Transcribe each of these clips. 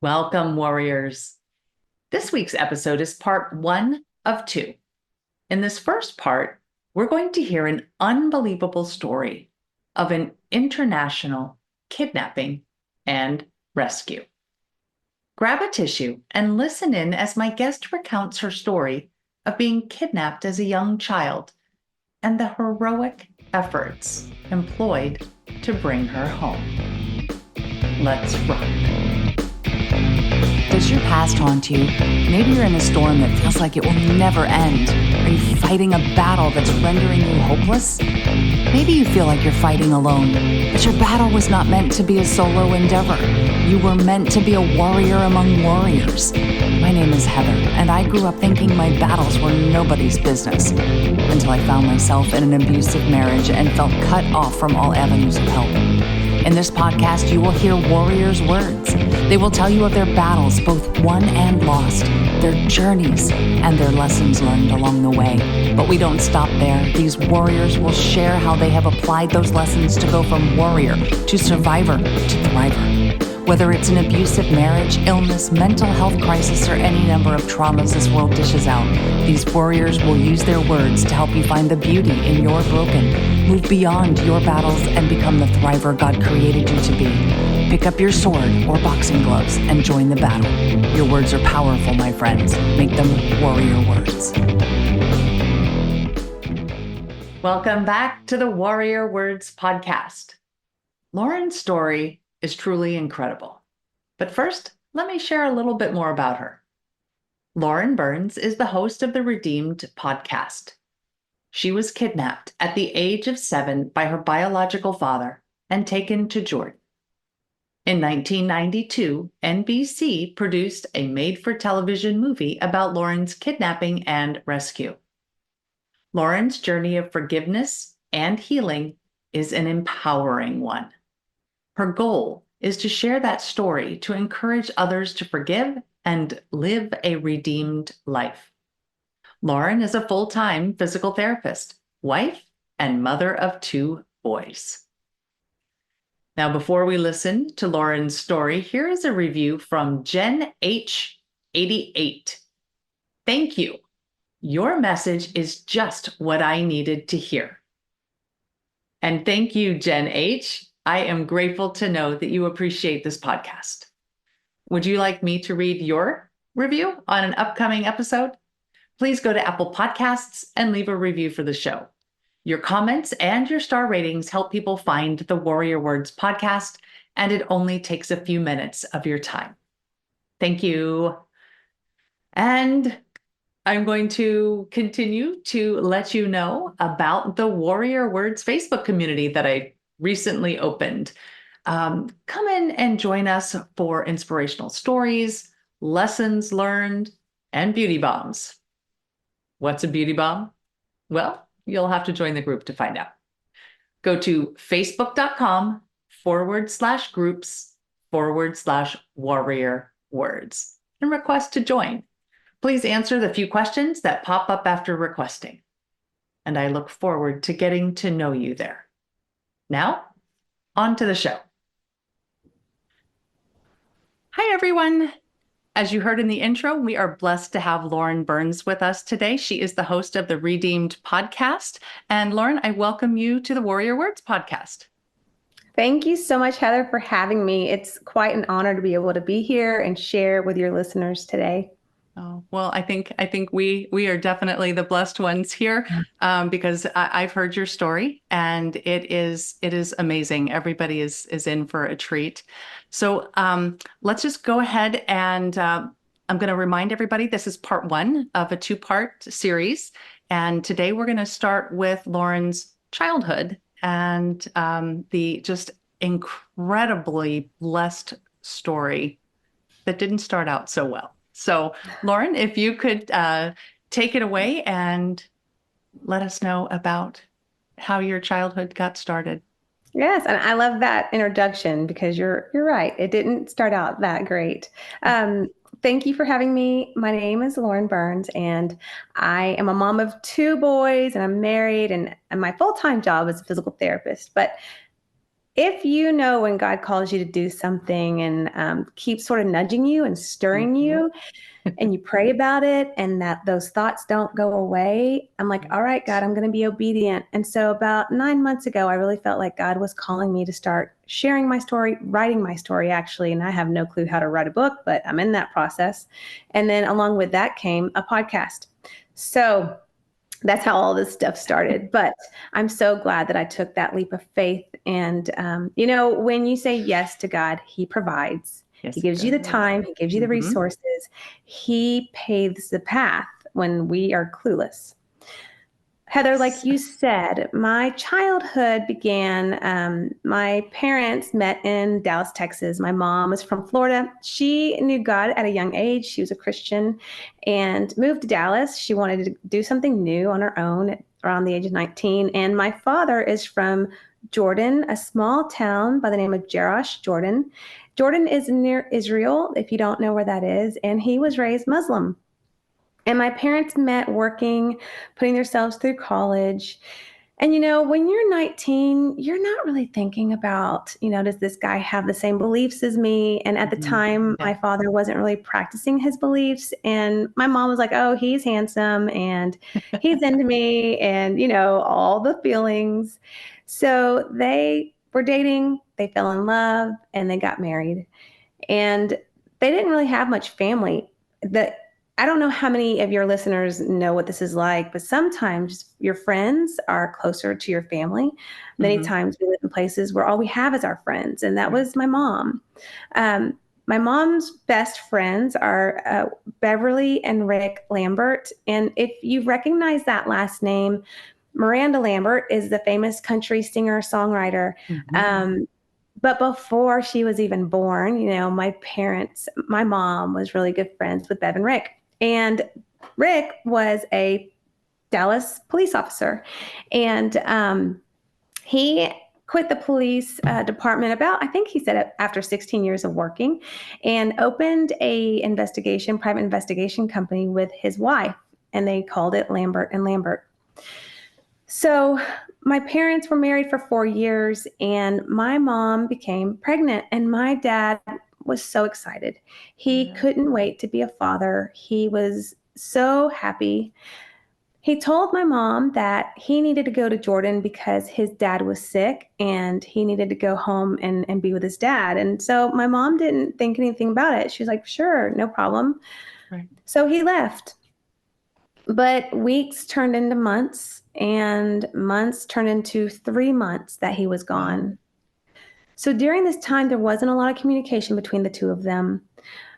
Welcome, warriors. This week's episode is part one of two. In this first part, we're going to hear an unbelievable story of an international kidnapping and rescue. Grab a tissue and listen in as my guest recounts her story of being kidnapped as a young child and the heroic efforts employed to bring her home. Let's rock. Does your past haunt you? Maybe you're in a storm that feels like it will never end. Are you fighting a battle that's rendering you hopeless? Maybe you feel like you're fighting alone, but your battle was not meant to be a solo endeavor. You were meant to be a warrior among warriors. My name is Heather, and I grew up thinking my battles were nobody's business until I found myself in an abusive marriage and felt cut off from all avenues of help. In this podcast, you will hear warriors' words. They will tell you of their battles, both won and lost, their journeys, and their lessons learned along the way. But we don't stop there. These warriors will share how they have applied those lessons to go from warrior to survivor to thriver. Whether it's an abusive marriage, illness, mental health crisis, or any number of traumas this world dishes out, these warriors will use their words to help you find the beauty in your broken, move beyond your battles, and become the thriver God created you to be. Pick up your sword or boxing gloves and join the battle. Your words are powerful, my friends. Make them warrior words. Welcome back to the Warrior Words podcast. Lauren's story is truly incredible. But first, let me share a little bit more about her. Lauren Burns is the host of the Redeemed podcast. She was kidnapped at the age of 7 by her biological father and taken to Jordan. In 1992, NBC produced a made-for-television movie about Lauren's kidnapping and rescue. Lauren's journey of forgiveness and healing is an empowering one. Her goal is to share that story to encourage others to forgive and live a redeemed life. Lauren is a full-time physical therapist, wife, and mother of 2 boys. Now, before we listen to Lauren's story, here is a review from Jen H88. Thank you. Your message is just what I needed to hear. And thank you, Jen H. I am grateful to know that you appreciate this podcast. Would you like me to read your review on an upcoming episode? Please go to Apple Podcasts and leave a review for the show. Your comments and your star ratings help people find the Warrior Words podcast, and it only takes a few minutes of your time. Thank you. And I'm going to continue to let you know about the Warrior Words Facebook community that I recently opened. Come in and join us for inspirational stories, lessons learned, and beauty bombs. What's a beauty bomb? Well, you'll have to join the group to find out. Go to facebook.com/groups/warrior words and request to join. Please answer the few questions that pop up after requesting. And I look forward to getting to know you there. Now, on to the show. Hi, everyone. As you heard in the intro, we are blessed to have Lauren Burns with us today. She is the host of the Redeemed podcast. And Lauren, I welcome you to the Warrior Words podcast. Thank you so much, Heather, for having me. It's quite an honor to be able to be here and share with your listeners today. Oh, well, I think we are definitely the blessed ones here because I've heard your story and it is amazing. Everybody is in for a treat. So let's just go ahead and I'm going to remind everybody this is part one of a 2-part series. And today we're going to start with Lauren's childhood and the just incredibly blessed story that didn't start out so well. So, Lauren, if you could take it away and let us know about how your childhood got started. Yes, and I love that introduction because you're right. It didn't start out that great. Thank you for having me. My name is Lauren Burns, and I am a mom of 2 boys, and I'm married, and my full-time job is a physical therapist. But if you know when God calls you to do something and keeps sort of nudging you and stirring Mhm. you, and you pray about it and that those thoughts don't go away, I'm like, all right, God, I'm going to be obedient. And so about 9 months ago, I really felt like God was calling me to start sharing my story, writing my story, actually. And I have no clue how to write a book, but I'm in that process. And then along with that came a podcast. So that's how all this stuff started. But I'm so glad that I took that leap of faith. And, when you say yes to God, He provides. He Yes, it gives you the does. time, He gives you the Hmm. resources, He paves the path when we are clueless. Heather, like you said, my childhood began. My parents met in Dallas, Texas. My mom was from Florida. She knew God at a young age. She was a Christian and moved to Dallas. She wanted to do something new on her own around the age of 19. And my father is from Jordan, a small town by the name of Jerash, Jordan. Jordan is near Israel, if you don't know where that is, and he was raised Muslim. And my parents met working, putting themselves through college. And when you're 19, you're not really thinking about, does this guy have the same beliefs as me? And at the Hmm. time, Yeah. my father wasn't really practicing his beliefs. And my mom was like, oh, he's handsome and he's into me and, all the feelings. So they were dating, they fell in love, and they got married. And they didn't really have much family. That I don't know how many of your listeners know what this is like, but sometimes your friends are closer to your family. Many Hmm. times we live in places where all we have is our friends, and that Right. was my mom. Um, my mom's best friends are Beverly and Rick Lambert. And if you recognize that last name, Miranda Lambert is the famous country singer songwriter. Hmm. Um, but before she was even born, my mom was really good friends with Bev and Rick. And Rick was a Dallas police officer. And he quit the police department about, I think he said after 16 years of working, and opened private investigation company with his wife. And they called it Lambert and Lambert. So my parents were married for 4 years, and my mom became pregnant, and my dad was so excited. He Yeah. couldn't wait to be a father. He was so happy. He told my mom that he needed to go to Jordan because his dad was sick and he needed to go home and be with his dad. And so my mom didn't think anything about it. She was like, sure, no problem. Right. So he left. But weeks turned into months, and months turned into 3 months that he was Wow. gone. So during this time, there wasn't a lot of communication between the two of them.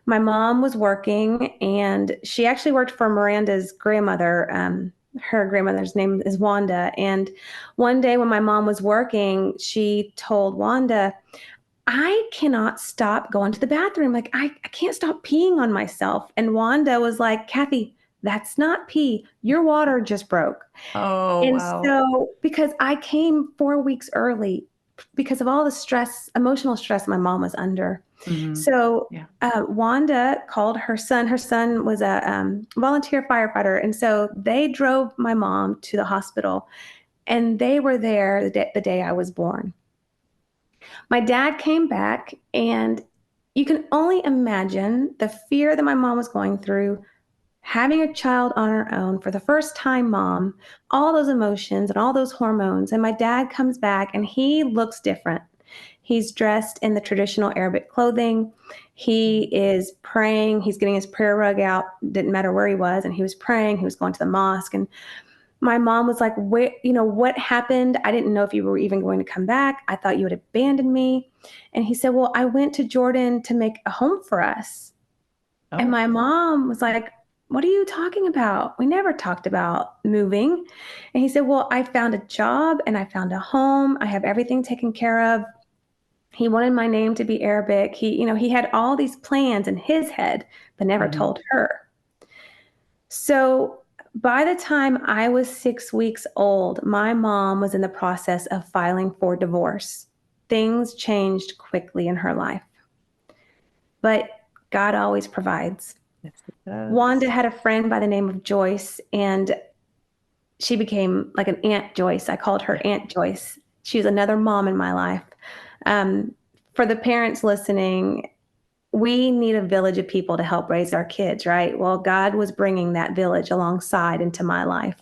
My mom was working, and she actually worked for Miranda's grandmother. Her grandmother's name is Wanda. And one day when my mom was working, she told Wanda, I cannot stop going to the bathroom. Like, I can't stop peeing on myself. And Wanda was like, Kathy, that's not pee. Your water just broke. Oh, And wow. so, because I came 4 weeks early because of all the stress, emotional stress my mom was under. Hmm. So, Yeah. Wanda called her son. Her son was a volunteer firefighter. And so they drove my mom to the hospital, and they were there the day I was born. My dad came back, and you can only imagine the fear that my mom was going through, having a child on her own for the first time mom, all those emotions and all those hormones. And my dad comes back and he looks different. He's dressed in the traditional Arabic clothing. He is praying. He's getting his prayer rug out. Didn't matter where he was. And he was praying. He was going to the mosque. And my mom was like, what happened? I didn't know if you were even going to come back. I thought you had abandoned me. And he said, well, I went to Jordan to make a home for us. And Oh. my mom was like, what are you talking about? We never talked about moving. And he said, well, I found a job and I found a home. I have everything taken care of. He wanted my name to be Arabic. He had all these plans in his head, but never Hmm. told her. So by the time I was 6 weeks old, my mom was in the process of filing for divorce. Things changed quickly in her life, but God always provides. Yes, it does. Wanda had a friend by the name of Joyce, and she became like an Aunt Joyce. I called her Yeah. Aunt Joyce. She was another mom in my life. Um, for the parents listening, we need a village of people to help raise our kids, right? Well, God was bringing that village alongside into my life.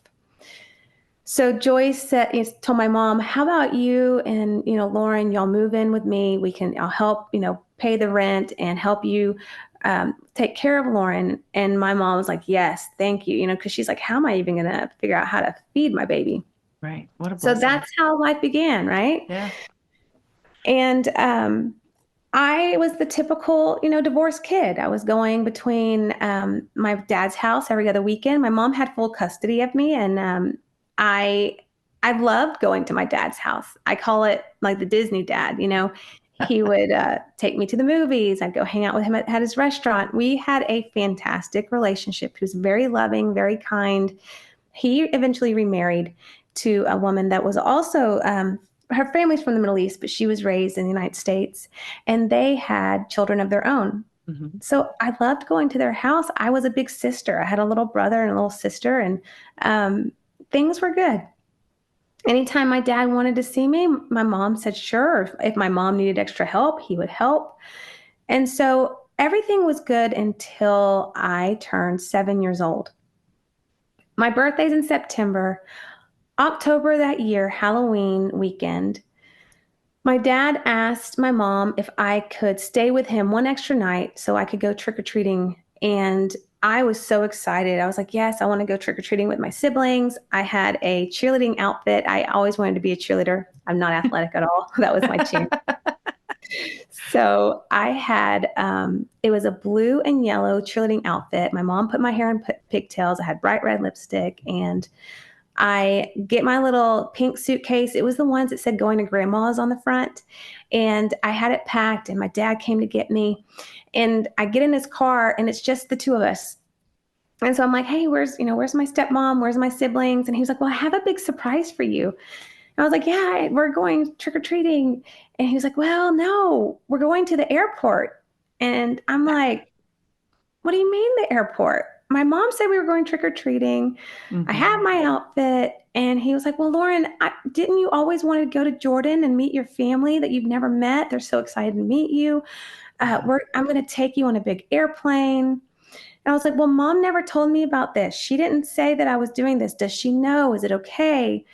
So Joyce told my mom, "How about you and Lauren? Y'all move in with me. I'll help pay the rent and help you take care of Lauren." And my mom was like, "Yes, thank you." Because she's like, "How am I even going to figure out how to feed my baby?" Right. What a So blessing. that's how life began, right? Yeah. And I was the typical, divorced kid. I was going between my dad's house every other weekend. My mom had full custody of me, and I I loved going to my dad's house. I call it like the Disney dad. He would take me to the movies. I'd go hang out with him at his restaurant. We had a fantastic relationship. He was very loving, very kind. He eventually remarried to a woman that was also her family's from the Middle East, but she was raised in the United States, and they had children of their own. Hmm. So I loved going to their house. I was a big sister. I had a little brother and a little sister, and things were good. Anytime my dad wanted to see me, my mom said sure. If my mom needed extra help, he would help. And so everything was good until I turned 7 years old. My birthday's in September. October that year, Halloween weekend, my dad asked my mom if I could stay with him one extra night so I could go trick or treating. And I was so excited. I was like, yes, I want to go trick or treating with my siblings. I had a cheerleading outfit. I always wanted to be a cheerleader. I'm not athletic at all. That was my chance. So I had, it was a blue and yellow cheerleading outfit. My mom put my hair in pigtails. I had bright red lipstick, and I get my little pink suitcase. It was the ones that said going to grandma's on the front. And I had it packed, and my dad came to get me. And I get in his car, and it's just the two of us. And so I'm like, "Hey, where's my stepmom? Where's my siblings?" And he was like, "Well, I have a big surprise for you." And I was like, "Yeah, we're going trick or treating." And he was like, "Well, no, we're going to the airport." And I'm like, "What do you mean the airport? My mom said we were going trick or treating. I have Hmm. my outfit." And he was like, "Well, Lauren, didn't you always want to go to Jordan and meet your family that you've never met? They're so excited to meet you. I'm going to take you on a big airplane." And I was like, "Well, mom never told me about this. She didn't say that I was doing this. Does she know? Is it okay?"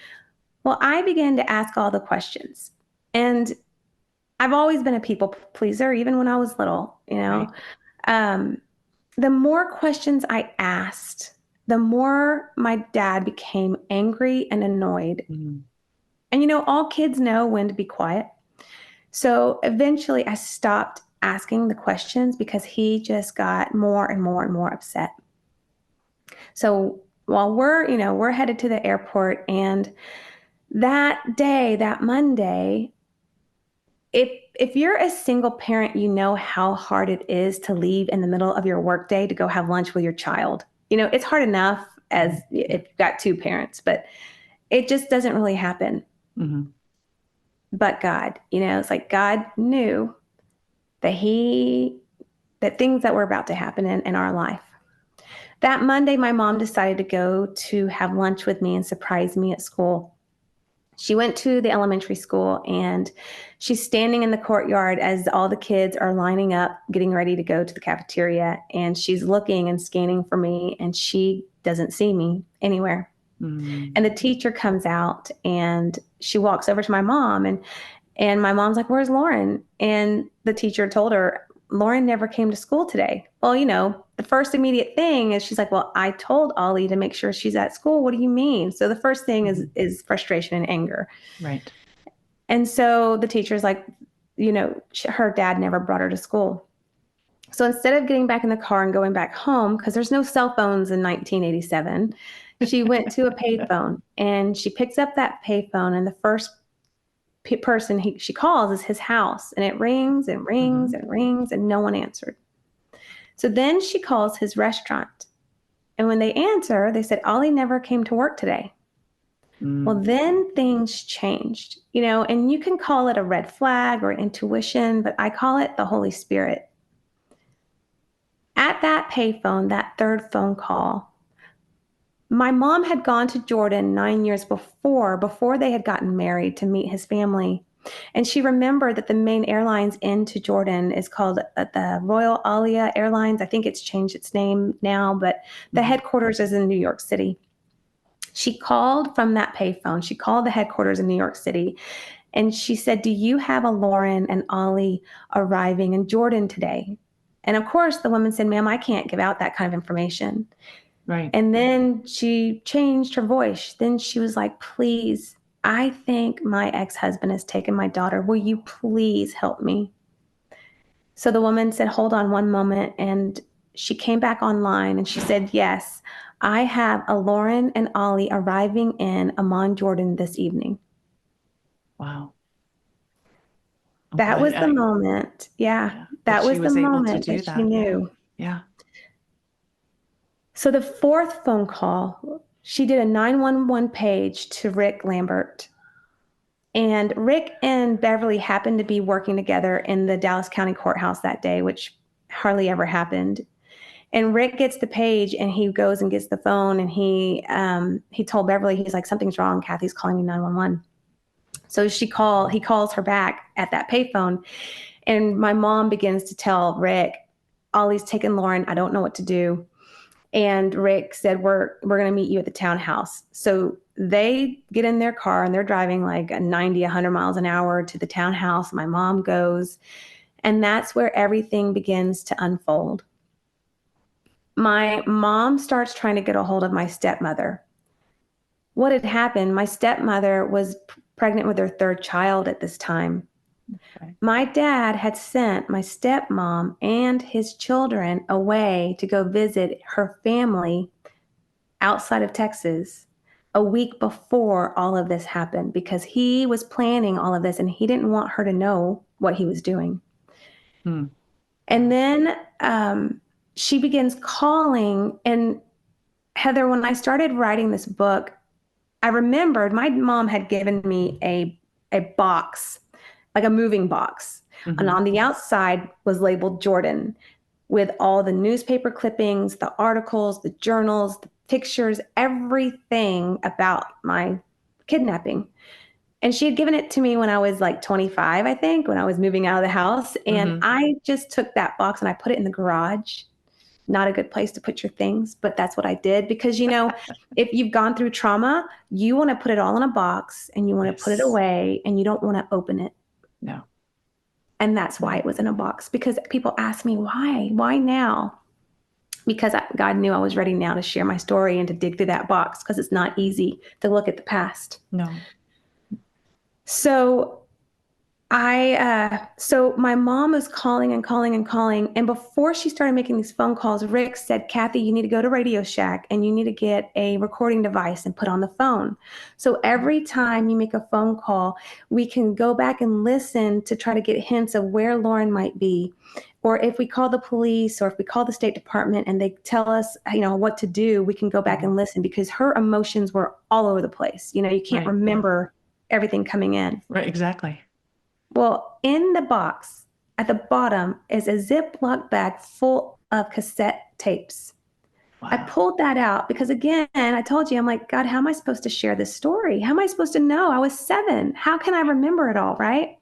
Well, I began to ask all the questions. And I've always been a people pleaser, even when I was little, Right. Um, the more questions I asked, the more my dad became angry and annoyed. Mhm. And all kids know when to be quiet. So eventually I stopped asking the questions because he just got more and more and more upset. So while we're headed to the airport, and that day, that Monday, if you're a single parent, you know how hard it is to leave in the middle of your workday to go have lunch with your child. It's hard enough as if you've got two parents, but it just doesn't really happen. Hmm. But God, it's like God knew that that things that were about to happen in our life. That Monday, my mom decided to go to have lunch with me and surprise me at school. She went to the elementary school, and she's standing in the courtyard as all the kids are lining up, getting ready to go to the cafeteria. And she's looking and scanning for me, and she doesn't see me anywhere. Hmm. And the teacher comes out, and she walks over to my mom, and my mom's like, "Where's Lauren?" And the teacher told her, "Lauren never came to school today." Well, the first immediate thing is she's like, "Well, I told Ollie to make sure she's at school. What do you mean?" So the first thing is Hmm. is frustration and anger. Right. And so the teacher's like, her dad never brought her to school. So instead of getting back in the car and going back home, because there's no cell phones in 1987, she went to a payphone, and she picks up that payphone, and the first person she calls is his house, and it rings and rings Hmm. and rings, and no one answered. So then she calls his restaurant, and when they answer, they said, "Ollie never came to work today." Well, Mm. then things changed, and you can call it a red flag or intuition, but I call it the Holy Spirit. At that payphone, that third phone call, my mom had gone to Jordan 9 years before they had gotten married, to meet his family. And she remembered that the main airlines into Jordan is called the Royal Alia Airlines. I think it's changed its name now, but the headquarters is in New York City. She called from that payphone. She called the headquarters in New York City, and she said, "Do you have a Lauren and Ollie arriving in Jordan today?" And of course, the woman said, "Ma'am, I can't give out that kind of information." Right. And then she changed her voice. Then she was like, "Please, I think my ex-husband has taken my daughter. Will you please help me?" So the woman said, "Hold on one moment." And she came back online and she said, "Yes, I have a Lauren and Ollie arriving in Amman, Jordan this evening." Wow. I'm That was glad the moment. Yeah, yeah, that that she was the was able to moment do that she that. Yeah. knew. Yeah. So the fourth phone call, she did a 911 page to Rick Lambert. And Rick and Beverly happened to be working together in the Dallas County Courthouse that day, which hardly ever happened. And Rick gets the page and he goes and gets the phone and he told Beverly, he's like, "Something's wrong. Kathy's calling me 911." So he calls her back at that payphone. And my mom begins to tell Rick, "Ollie's taken Lauren. I don't know what to do." And Rick said, we're going to meet you at the townhouse. So they get in their car and they're driving like 90, 100 miles an hour to the townhouse. My mom goes, and that's where everything begins to unfold. My mom starts trying to get a hold of my stepmother. What had happened, my stepmother was pregnant with her third child at this time. Okay. My dad had sent my stepmom and his children away to go visit her family outside of Texas a week before all of this happened because he was planning all of this and he didn't want her to know what he was doing. Hmm. And then she begins calling. And Heather, when I started writing this book, I remembered my mom had given me a box, like a moving box. And Mhm. on the outside was labeled Jordan with all the newspaper clippings, the articles, the journals, the pictures, everything about my kidnapping. And she had given it to me when I was like 25, I think, when I was moving out of the house. And Mhm. I just took that box and I put it in the garage. Not a good place to put your things, but that's what I did because, if you've gone through trauma, you want to put it all in a box and you want to put it Yes. away and you don't want to open it. No. And that's why No. it was in a box because people ask me, why now? Because God knew I was ready now to share my story and to dig through that box because it's not easy to look at the past. No. So so my mom was calling and calling and calling. And before she started making these phone calls, Rick said, "Kathy, you need to go to Radio Shack and you need to get a recording device and put on the phone. So every time you make a phone call, we can go back and listen to try to get hints of where Lauren might be. Or if we call the police or if we call the State Department and they tell us, what to do, we can go back and listen because her emotions were all over the place. You can't Right. remember everything coming in." Right. Exactly. Well, in the box at the bottom is a Ziploc bag full of cassette tapes. I Wow. pulled that out because, again, I told you, I'm like, "God, how am I supposed to share this story? How am I supposed to know? I was 7. How can I remember it all, right?"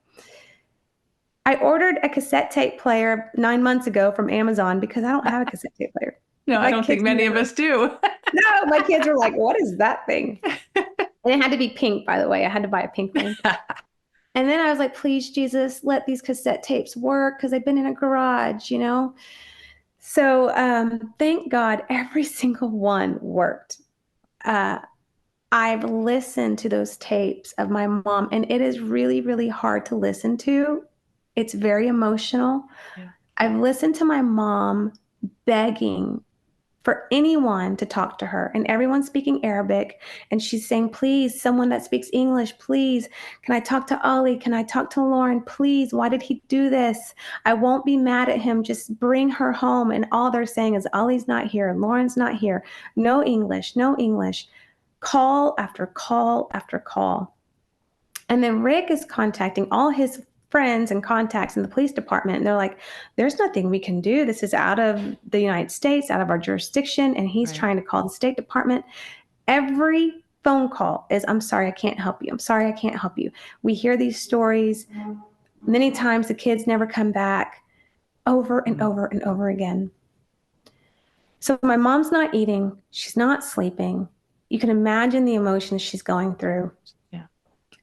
I ordered a cassette tape player 9 months ago from Amazon because I don't have a cassette tape player. No, I My don't think kids many of never. us do. No, my kids were like, "What is that thing?" And it had to be pink, by the way. I had to buy a pink one. And then I was like, "Please, Jesus, let these cassette tapes work because they've been in a garage." So thank God every single one worked. Uh, I've listened to those tapes of my mom, and it is really, really hard to listen to. It's very emotional. Yeah. I've listened to my mom begging for anyone to talk to her, and everyone's speaking Arabic. And she's saying, "Please, someone that speaks English, please. Can I talk to Ollie? Can I talk to Lauren? Please. Why did he do this? I won't be mad at him. Just bring her home." And all they're saying is, "Ollie's not here. Lauren's not here. No English, no English." Call after call after call. And then Rick is contacting all his friends and contacts in the police department. And they're like, "There's nothing we can do. This is out of the United States, out of our jurisdiction." And he's Right. trying to call the State Department. Every phone call is, I'm sorry, I can't help you. I'm sorry, I can't help you. We hear these stories. Many times the kids never come back, over and over and over again. So my mom's not eating. She's not sleeping. You can imagine the emotions she's going through. Yeah.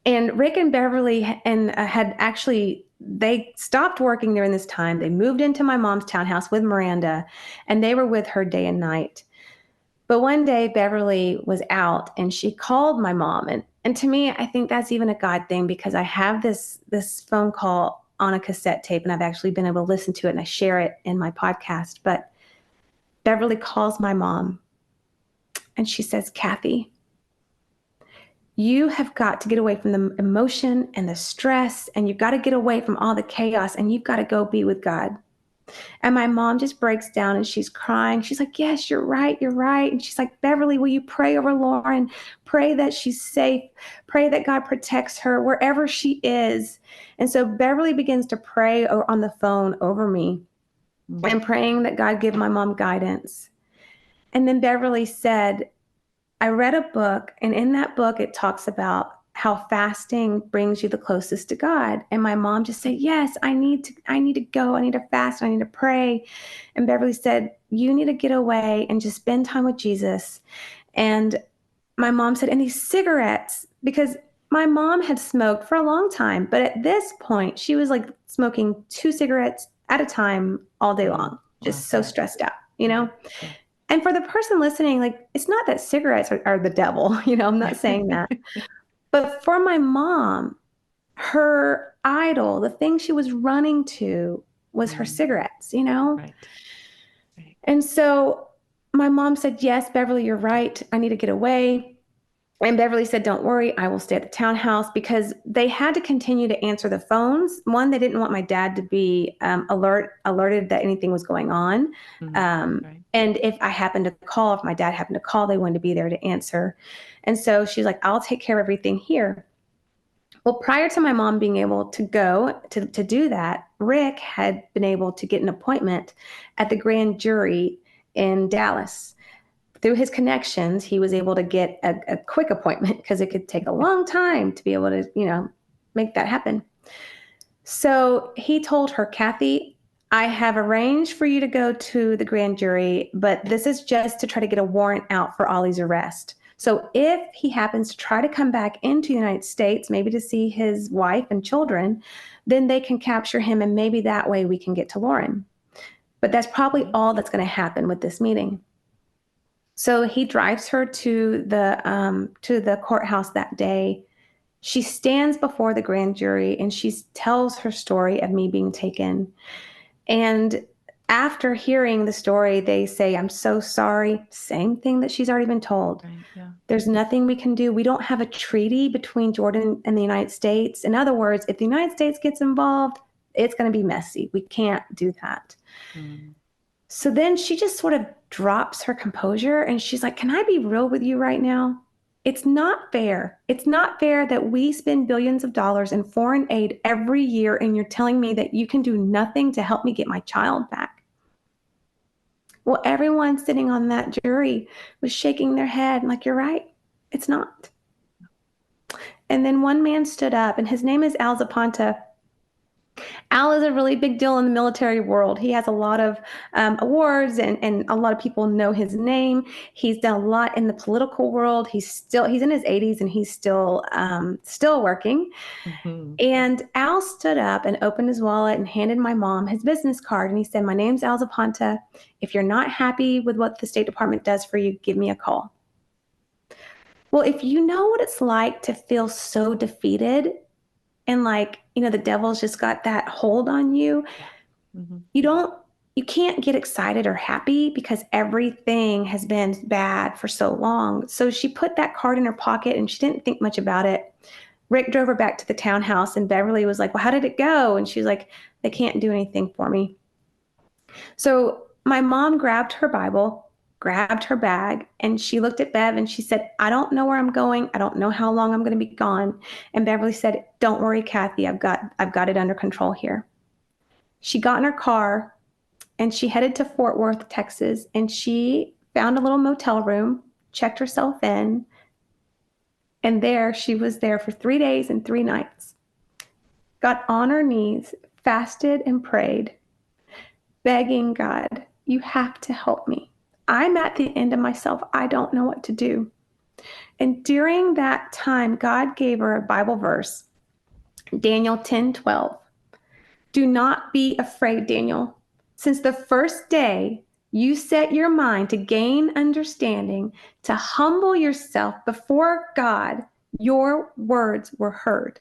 And Rick and Beverly had actually, they stopped working during this time. They moved into my mom's townhouse with Miranda, and they were with her day and night. But one day Beverly was out and she called my mom. And to me, I think that's even a God thing, because I have this phone call on a cassette tape, and I've actually been able to listen to it, and I share it in my podcast. But Beverly calls my mom and she says, Kathy, you have got to get away from the emotion and the stress, and you've got to get away from all the chaos, and you've got to go be with God. And my mom just breaks down and she's crying. She's like, yes, you're right. You're right. And she's like, Beverly, will you pray over Lauren? Pray that she's safe. Pray that God protects her wherever she is. And so Beverly begins to pray on the phone over me and praying that God give my mom guidance. And then Beverly said, I read a book, and in that book, it talks about how fasting brings you the closest to God. And my mom just said, yes, I need to go. I need to fast. I need to pray. And Beverly said, you need to get away and just spend time with Jesus. And my mom said, and these cigarettes, because my mom had smoked for a long time, but at this point, she was like smoking 2 cigarettes at a time all day long, just so stressed out, you know? Yeah. And for the person listening, like, it's not that cigarettes are the devil, you know, I'm not saying that. But for my mom, her idol, the thing she was running to was her cigarettes, you know? Right. Right. And so my mom said, yes, Beverly, you're right. I need to get away. And Beverly said, don't worry, I will stay at the townhouse, because they had to continue to answer the phones. One, they didn't want my dad to be alerted that anything was going on. Right. And if I happened to call, if my dad happened to call, they wanted to be there to answer. And so she's like, I'll take care of everything here. Well, prior to my mom being able to go to do that, Rick had been able to get an appointment at the grand jury in Dallas. Through his connections, he was able to get a quick appointment, because it could take a long time to be able to, you know, make that happen. So he told her, Kathy, I have arranged for you to go to the grand jury, but this is just to try to get a warrant out for Ollie's arrest. So if he happens to try to come back into the United States, maybe to see his wife and children, then they can capture him, and maybe that way we can get to Lauren. But that's probably all that's going to happen with this meeting. So he drives her to the courthouse that day. She stands before the grand jury and she tells her story of me being taken. And after hearing the story, they say, I'm so sorry. Same thing that she's already been told. Right. Yeah. There's nothing we can do. We don't have a treaty between Jordan and the United States. In other words, if the United States gets involved, it's going to be messy. We can't do that. So then she just sort of drops her composure and she's like, can I be real with you right now? It's not fair. It's not fair that we spend billions of dollars in foreign aid every year, and you're telling me that you can do nothing to help me get my child back. Well, everyone sitting on that jury was shaking their head like, you're right. It's not. And then one man stood up, and his name is Al Zapanta. Al is a really big deal in the military world. He has a lot of awards, and a lot of people know his name. He's done a lot in the political world. He's in his 80s, and he's still working. And Al stood up and opened his wallet and handed my mom his business card. And he said, my name's Al Zapanta. If you're not happy with what the State Department does for you, give me a call. Well, if you know what it's like to feel so defeated, and like, you know, the devil's just got that hold on you. You can't get excited or happy, because everything has been bad for so long. So she put that card in her pocket and she didn't think much about it. Rick drove her back to the townhouse, and Beverly was like, well, how did it go? And she was like, they can't do anything for me. So my mom grabbed her Bible, grabbed her bag, and she looked at Bev and she said, I don't know where I'm going. I don't know how long I'm going to be gone. And Beverly said, don't worry, Kathy, I've got it under control here. She got in her car and she headed to Fort Worth, Texas, and she found a little motel room, checked herself in, And there she was there for 3 days and 3 nights, got on her knees, fasted and prayed, begging God, you have to help me. I'm at the end of myself. I don't know what to do. And during that time, God gave her a Bible verse, Daniel 10:12. Do not be afraid, Daniel. Since the first day you set your mind to gain understanding, to humble yourself before God, your words were heard.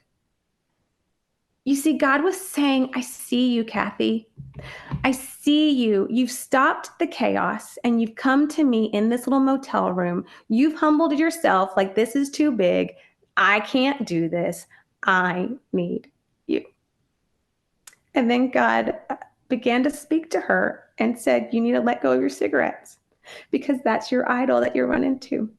You see, God was saying, I see you, Kathy. I see you. You've stopped the chaos and you've come to me in this little motel room. You've humbled yourself like this is too big. I can't do this. I need you. And then God began to speak to her and said, you need to let go of your cigarettes because that's your idol that you're running to.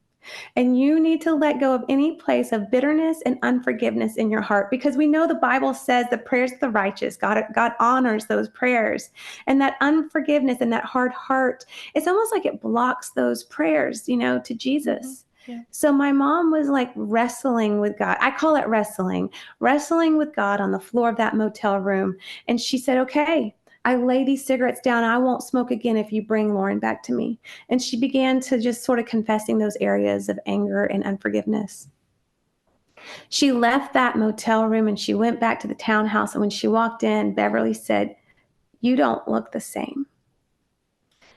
And you need to let go of any place of bitterness and unforgiveness in your heart because we know the Bible says the prayers of the righteous, God honors those prayers. And that unforgiveness and that hard heart, it's almost like it blocks those prayers, to Jesus. Yeah. So my mom was like wrestling with God. I call it wrestling with God on the floor of that motel room. And she said, okay, I lay these cigarettes down. I won't smoke again if you bring Lauren back to me. And she began to just sort of confessing those areas of anger and unforgiveness. She left that motel room and she went back to the townhouse. And when she walked in, Beverly said, you don't look the same.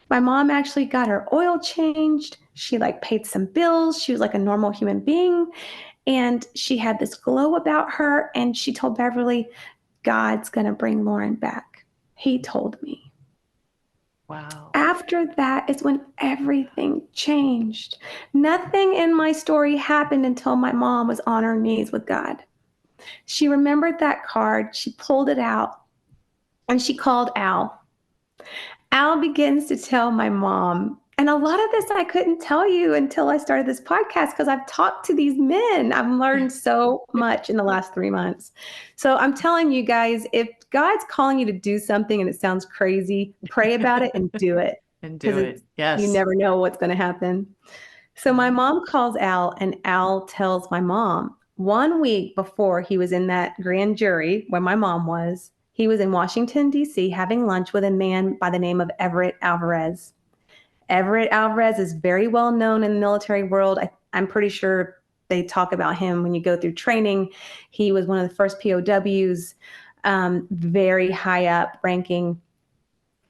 My mom actually got her oil changed. She paid some bills. She was like a normal human being. And she had this glow about her. And she told Beverly, God's going to bring Lauren back. He told me. Wow. After that is when everything changed. Nothing in my story happened until my mom was on her knees with God. She remembered that card. She pulled it out and she called Al. Al begins to tell my mom, and a lot of this I couldn't tell you until I started this podcast because I've talked to these men. I've learned so much in the last 3 months. So I'm telling you guys, if God's calling you to do something and it sounds crazy, pray about it and do it. And do it. You Yes. never know what's going to happen. So my mom calls Al, and Al tells my mom 1 week before he was in that grand jury where my mom was, he was in Washington, D.C., having lunch with a man by the name of Everett Alvarez. Everett Alvarez is very well known in the military world. I'm pretty sure they talk about him when you go through training. He was one of the first POWs, very high up ranking.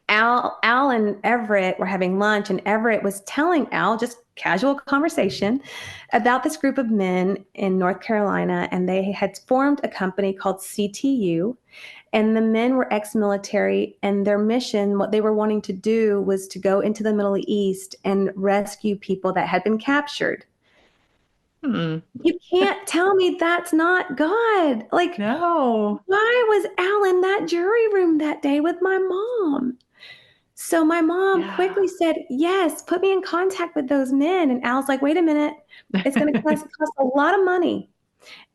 Al and Everett were having lunch, and Everett was telling Al, just casual conversation, about this group of men in North Carolina, and they had formed a company called CTU. And the men were ex-military, and their mission, what they were wanting to do was to go into the Middle East and rescue people that had been captured. You can't tell me that's not God. No. Why was Al in that jury room that day with my mom? So my mom quickly said, yes, put me in contact with those men. And Al's like, wait a minute, it's going to cost a lot of money.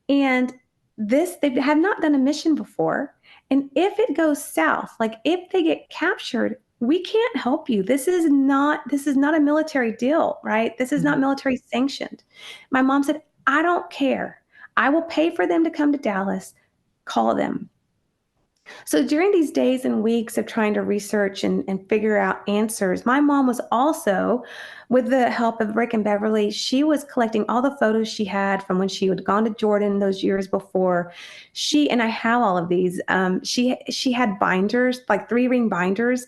And they have not done a mission before. And if it goes south, if they get captured, we can't help you. This is not a military deal, right? This is not military sanctioned. My mom said, I don't care. I will pay for them to come to Dallas. Call them. So during these days and weeks of trying to research and figure out answers, my mom was also, with the help of Rick and Beverly, she was collecting all the photos she had from when she had gone to Jordan those years before. And I have all of these. She had binders, 3-ring binders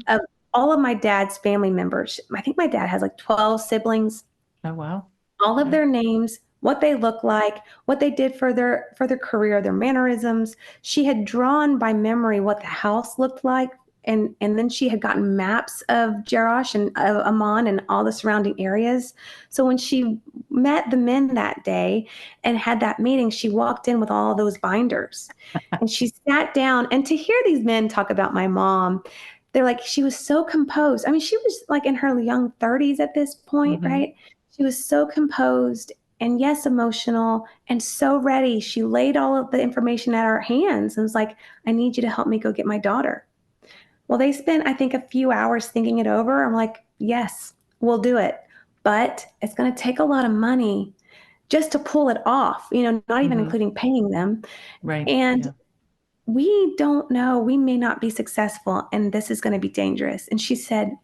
of all of my dad's family members. I think my dad has 12 siblings. Oh, wow. All of their names, what they look like, what they did for their career, their mannerisms. She had drawn by memory what the house looked like. And then she had gotten maps of Jerash and of Amman and all the surrounding areas. So when she met the men that day and had that meeting, she walked in with all those binders. And she sat down. And to hear these men talk about my mom, they're like, she was so composed. I mean, she was in her young 30s at this point, right? She was so composed and, yes, emotional and so ready. She laid all of the information at our hands and was like, I need you to help me go get my daughter. Well, they spent, I think, a few hours thinking it over. I'm like, yes, we'll do it. But it's going to take a lot of money. just to pull it off, not even Hmm. including paying them. Right. And Yeah. we don't know, we may not be successful and this is going to be dangerous. And she said,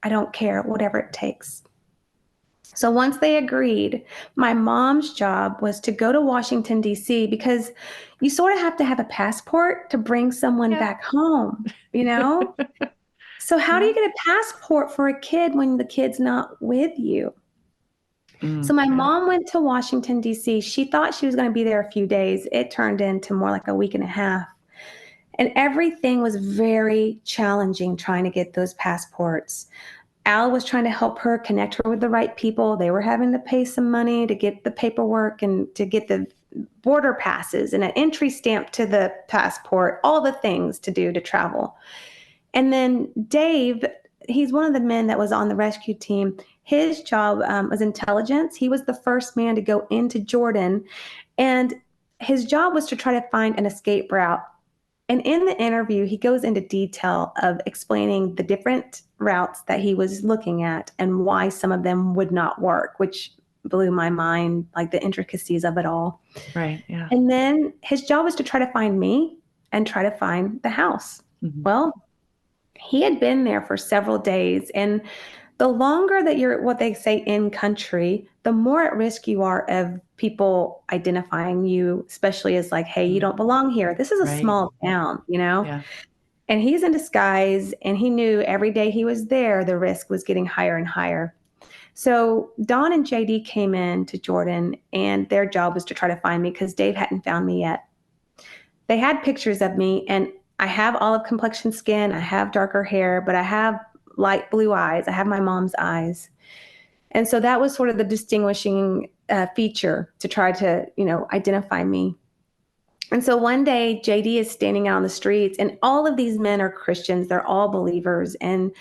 I don't care, whatever it takes. So once they agreed, my mom's job was to go to Washington, D.C., because you sort of have to have a passport to bring someone Yeah. back home. So how do Yeah. you get a passport for a kid when the kid's not with you? So my Yeah. mom went to Washington, D.C. She thought she was going to be there a few days. It turned into more like a week and a half. And everything was very challenging trying to get those passports. Al was trying to help her connect her with the right people. They were having to pay some money to get the paperwork and to get the border passes and an entry stamp to the passport, all the things to do to travel. And then Dave, he's one of the men that was on the rescue team. His job was intelligence. He was the first man to go into Jordan, and his job was to try to find an escape route. And in the interview, he goes into detail of explaining the different routes that he was looking at and why some of them would not work, which blew my mind, like the intricacies of it all. Right. Yeah. And then his job was to try to find me and try to find the house. Hmm. Well, he had been there for several days. And the longer that you're what they say in country, the more at risk you are of people identifying you, especially as like, hey, you don't belong here. This is a Right. small town. Yeah. And he's in disguise and he knew every day he was there, the risk was getting higher and higher. So Dawn and JD came in to Jordan and their job was to try to find me because Dave hadn't found me yet. They had pictures of me and I have olive complexion skin, I have darker hair, but I have light blue eyes. I have my mom's eyes. And so that was sort of the distinguishing feature to try to, identify me. And so one day, JD is standing out on the streets, and all of these men are Christians. They're all believers. And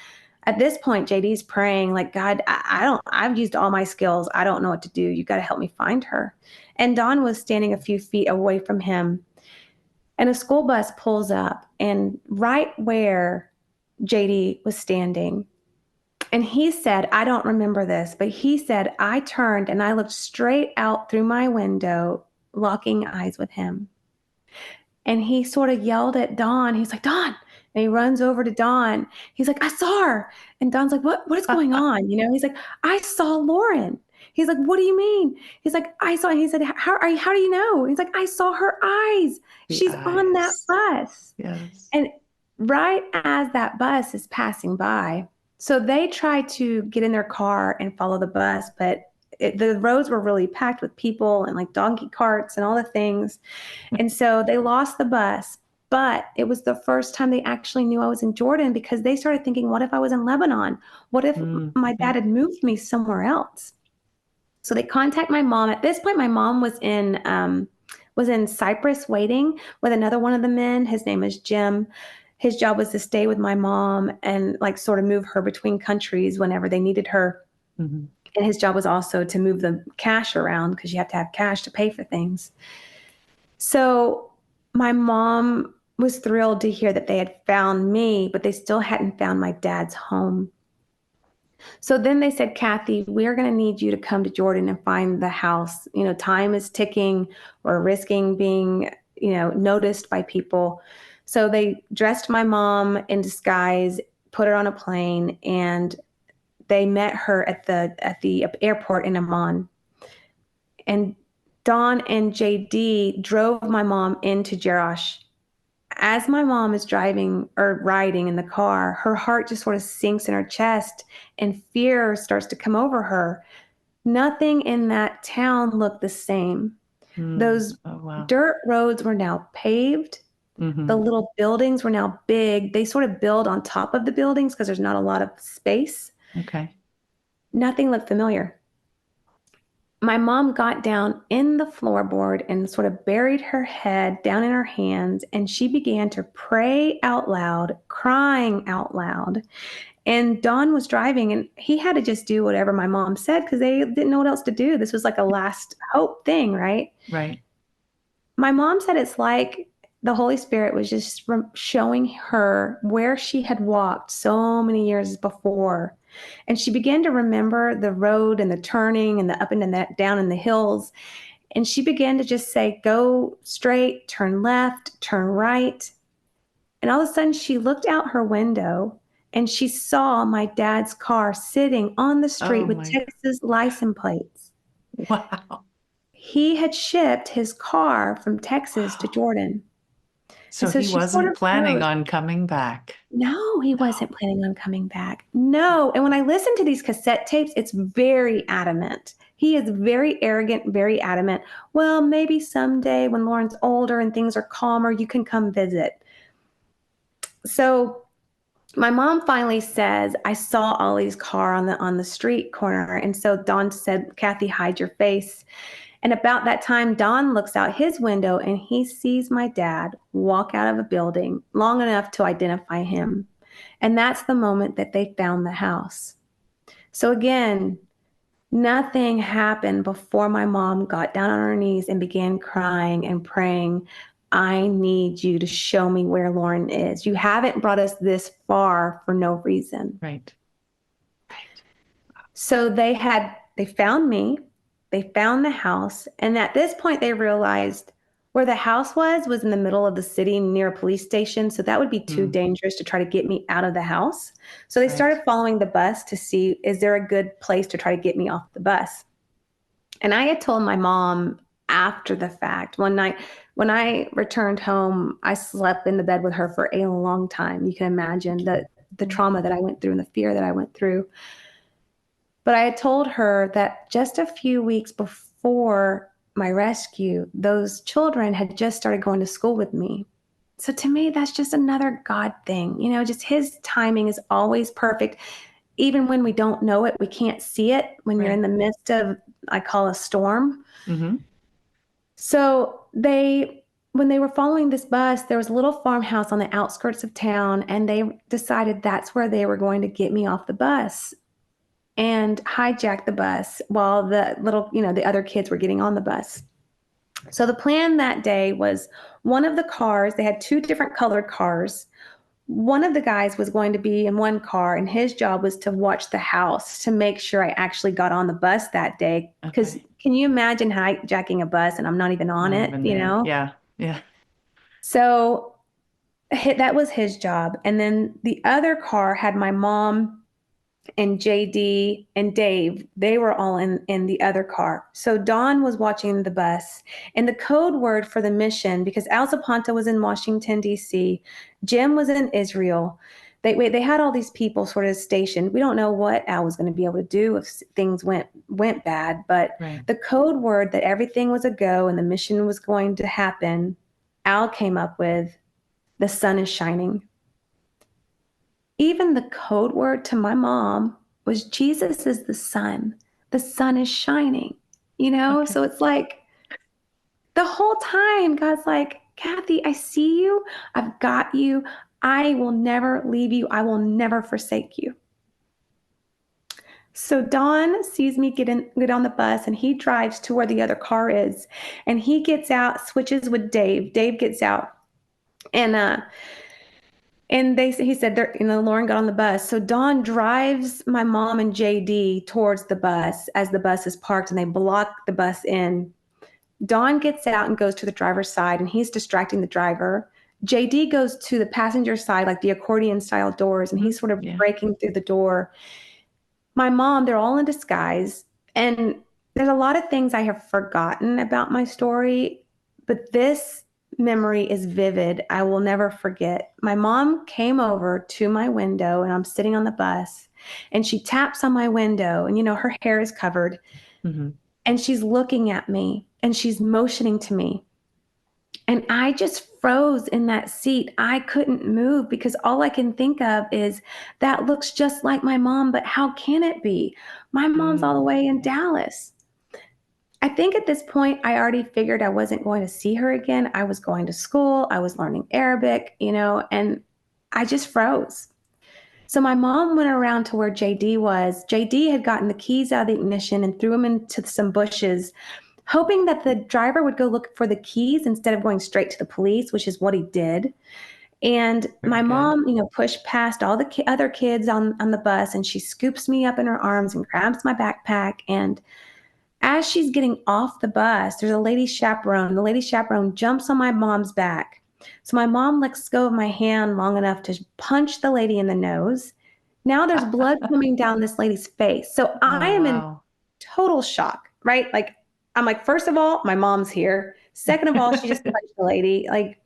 at this point, JD's praying, like, God, I've used all my skills. I don't know what to do. You got to help me find her. And Don was standing a few feet away from him. And a school bus pulls up, and right where JD was standing, and he said, I don't remember this, but he said, I turned and I looked straight out through my window, locking eyes with him. And he sort of yelled at Dawn. He's like, Dawn. And he runs over to Dawn. He's like, I saw her. And Dawn's like, what is going on? He's like, I saw Lauren. He's like, what do you mean? He's like, I saw, he said, how do you know? He's like, I saw her eyes. The She's on that eyes. bus. Yes. And right as that bus is passing by, so they try to get in their car and follow the bus, but the roads were really packed with people and like donkey carts and all the things. And so they lost the bus, but it was the first time they actually knew I was in Jordan because they started thinking, what if I was in Lebanon? What if my Yeah. dad had moved me somewhere else? So they contact my mom. At this point, my mom was in Cyprus waiting with another one of the men. His name is Jim. His job was to stay with my mom and like sort of move her between countries whenever they needed her. Hmm. And his job was also to move the cash around because you have to have cash to pay for things. So my mom was thrilled to hear that they had found me, but they still hadn't found my dad's home. So then they said, Kathy, we're going to need you to come to Jordan and find the house. Time is ticking. We're risking being, noticed by people. So they dressed my mom in disguise, put her on a plane, and they met her at the airport in Amman. And Dawn and JD drove my mom into Jerash. As my mom is driving or riding in the car, her heart just sort of sinks in her chest and fear starts to come over her. Nothing in that town looked the same. Those Oh, wow. dirt roads were now paved. The Hmm. little buildings were now big. They sort of build on top of the buildings because there's not a lot of space. Okay. Nothing looked familiar. My mom got down in the floorboard and sort of buried her head down in her hands, and she began to pray out loud, crying out loud. And Don was driving, and he had to just do whatever my mom said because they didn't know what else to do. This was like a last hope thing, right? Right. My mom said it's like the Holy Spirit was just showing her where she had walked so many years before. And she began to remember the road and the turning and the up and down in the hills. And she began to just say, go straight, turn left, turn right. And all of a sudden, she looked out her window and she saw my dad's car sitting on the street Oh with my, Texas license plates. wow. He had shipped his car from Texas to Wow. Jordan. And So so he she sort wasn't of planning froze. on coming back. No, he wasn't No. planning on coming back. No. And when I listen to these cassette tapes, it's very adamant. He is very arrogant, very adamant. Well, maybe someday when Lauren's older and things are calmer, you can come visit. So my mom finally says, I saw Ollie's car on the street corner. And so Don said, Kathy, hide your face. And about that time, Don looks out his window and he sees my dad walk out of a building long enough to identify him. And that's the moment that they found the house. So again, nothing happened before my mom got down on her knees and began crying and praying, I need you to show me where Lauren is. You haven't brought us this far for no reason. Right. Right. So they found me, they found the house, and at this point they realized where the house was in the middle of the city near a police station, so that would be too Mm, dangerous to try to get me out of the house. So they right. started following the bus to see, is there a good place to try to get me off the bus? And I had told my mom after the fact one night when I returned home, I slept in the bed with her for a long time. You can imagine the Mm, trauma that I went through and the fear that I went through. But I had told her that just a few weeks before my rescue, those children had just started going to school with me. So to me, that's just another God thing. You know, just his timing is always perfect. Even when we don't know it, we can't see it when you're in right. the midst of, I call a storm. Mm-hmm. So when they were following this bus, there was a little farmhouse on the outskirts of town, and they decided that's where they were going to get me off the bus and hijack the bus while the other kids were getting on the bus. So the plan that day was one of the cars, they had two different colored cars. One of the guys was going to be in one car, and his job was to watch the house to make sure I actually got on the bus that day. Because Okay. can you imagine hijacking a bus and I'm not even on Not it, even you there. know? Yeah. Yeah. So that was his job. And then the other car had my mom and JD and Dave. They were all in the other car. So Dawn was watching the bus. And the code word for the mission, because Al Zapanta was in Washington, D.C., Jim was in Israel. They had all these people sort of stationed. We don't know what Al was going to be able to do if things went bad, but Right. the code word that everything was a go and the mission was going to happen, Al came up with, the sun is shining. Even the code word to my mom was Jesus is the sun. The sun is shining, you know? Okay. So it's like the whole time, God's like, Kathy, I see you. I've got you. I will never leave you. I will never forsake you. So Don sees me get on the bus and he drives to where the other car is. And he gets out, switches with Dave. Dave gets out. And he said, Lauren got on the bus. So Dawn drives my mom and JD towards the bus as the bus is parked and they block the bus in. Dawn gets out and goes to the driver's side and he's distracting the driver. JD goes to the passenger side, like the accordion style doors, and Mm-hmm. he's sort of Yeah. breaking through the door. My mom, they're all in disguise. And there's a lot of things I have forgotten about my story, but this memory is vivid. I will never forget. My mom came over to my window and I'm sitting on the bus and she taps on my window and, her hair is covered Mm-hmm. and she's looking at me and she's motioning to me. And I just froze in that seat. I couldn't move because all I can think of is that looks just like my mom, but how can it be? My mom's all the Mm, way in Dallas. I think at this point, I already figured I wasn't going to see her again. I was going to school, I was learning Arabic, and I just froze. So my mom went around to where JD was. JD had gotten the keys out of the ignition and threw them into some bushes, hoping that the driver would go look for the keys instead of going straight to the police, which is what he did. And Very my good. mom, pushed past all the other kids on the bus, and she scoops me up in her arms and grabs my backpack. And as she's getting off the bus, there's a lady chaperone. The lady chaperone jumps on my mom's back. So my mom lets go of my hand long enough to punch the lady in the nose. Now there's blood coming down this lady's face. So I Oh, am in wow. total shock, right? Like, I'm like, first of all, my mom's here. Second of all, she just punched the lady. Like,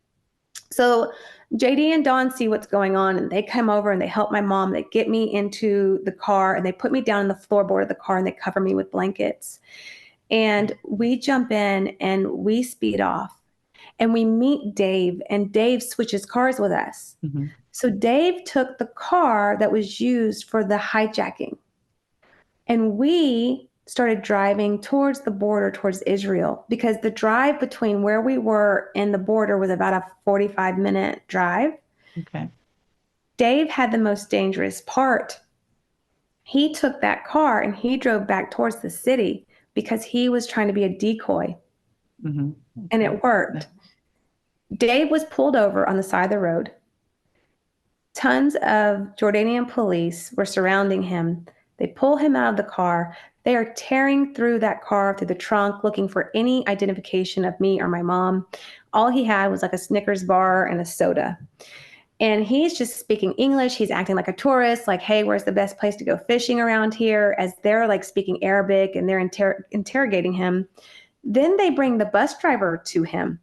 so JD and Dawn see what's going on, and they come over and they help my mom. They get me into the car and they put me down in the floorboard of the car and they cover me with blankets. And we jump in and we speed off and we meet Dave, and Dave switches cars with us. Hmm. So Dave took the car that was used for the hijacking, and we started driving towards the border, towards Israel, because the drive between where we were and the border was about a 45-minute drive. Okay. Dave had the most dangerous part. He took that car and he drove back towards the city because he was trying to be a decoy, Hmm. and Okay. it worked. Dave was pulled over on the side of the road. Tons of Jordanian police were surrounding him. They pull him out of the car. They are tearing through that car, through the trunk, looking for any identification of me or my mom. All he had was like a Snickers bar and a soda. And he's just speaking English. He's acting like a tourist, like, hey, where's the best place to go fishing around here? As they're like speaking Arabic and they're interrogating him. Then they bring the bus driver to him.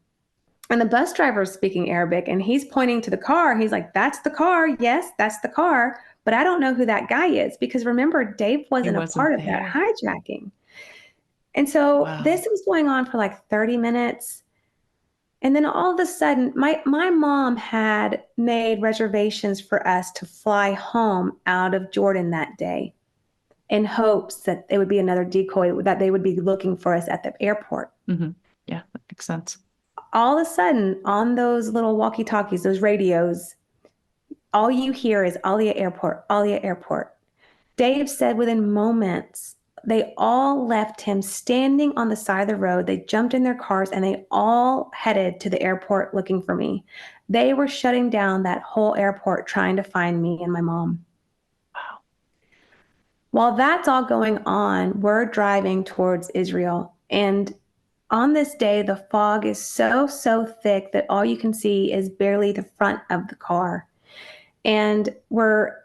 And the bus driver is speaking Arabic and he's pointing to the car. He's like, that's the car. Yes, that's the car. But I don't know who that guy is because remember, Dave He wasn't a wasn't part of that there. hijacking. And so Wow. this was going on for like 30 minutes. And then all of a sudden, my mom had made reservations for us to fly home out of Jordan that day in hopes that it would be another decoy, that they would be looking for us at the airport. Hmm. Yeah, that makes sense. All of a sudden, on those little walkie-talkies, those radios, all you hear is Alia Airport, Alia Airport. Dave said within moments, they all left him standing on the side of the road. They jumped in their cars and they all headed to the airport looking for me. They were shutting down that whole airport trying to find me and my mom. Wow. While that's all going on, we're driving towards Israel. And on this day, the fog is so, so thick that all you can see is barely the front of the car. And we're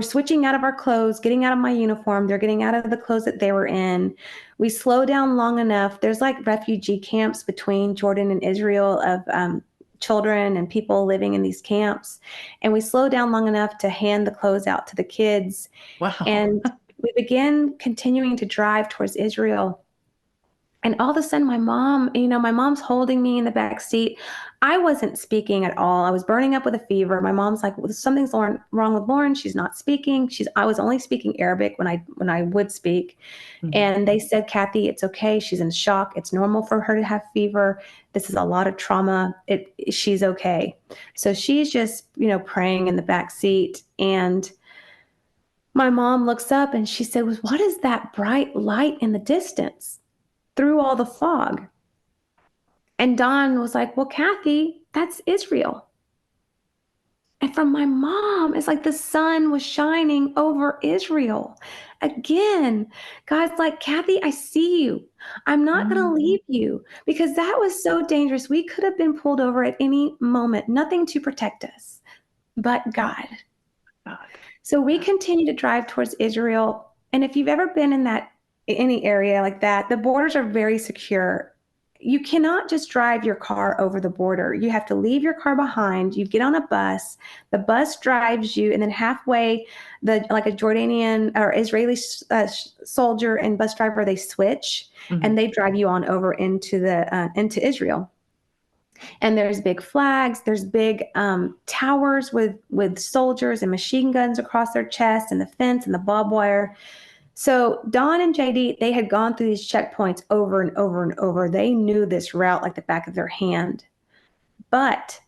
switching out of our clothes, getting out of my uniform. They're getting out of the clothes that they were in. We slow down long enough. There's like refugee camps between Jordan and Israel of children and people living in these camps. And we slow down long enough to hand the clothes out to the kids. Wow. And we begin continuing to drive towards Israel. And all of a sudden, my mom's holding me in the back seat. I wasn't speaking at all. I was burning up with a fever. My mom's like, well, something's wrong with Lauren. She's not speaking. I was only speaking Arabic when I would speak. Mhm. And they said, Kathy, it's okay. She's in shock. It's normal for her to have fever. This is a lot of trauma. She's okay. So she's just, praying in the back seat. And my mom looks up and she said, what is that bright light in the distance through all the fog? And Don was like, well, Kathy, that's Israel. And from my mom, it's like the sun was shining over Israel. Again, God's like, Kathy, I see you. I'm not going to Mhm. leave you because that was so dangerous. We could have been pulled over at any moment, nothing to protect us but God. God. So we Yeah. continue to drive towards Israel. And if you've ever been in any area like that, the borders are very secure. You cannot just drive your car over the border. You have to leave your car behind. You get on a bus. The bus drives you, and then halfway, like a Jordanian or Israeli soldier and bus driver, they switch Mhm. and they drive you on over into Israel. And there's big flags. There's big towers with soldiers and machine guns across their chests, and the fence and the barbed wire. So Don and JD, they had gone through these checkpoints over and over and over. They knew this route like the back of their hand, but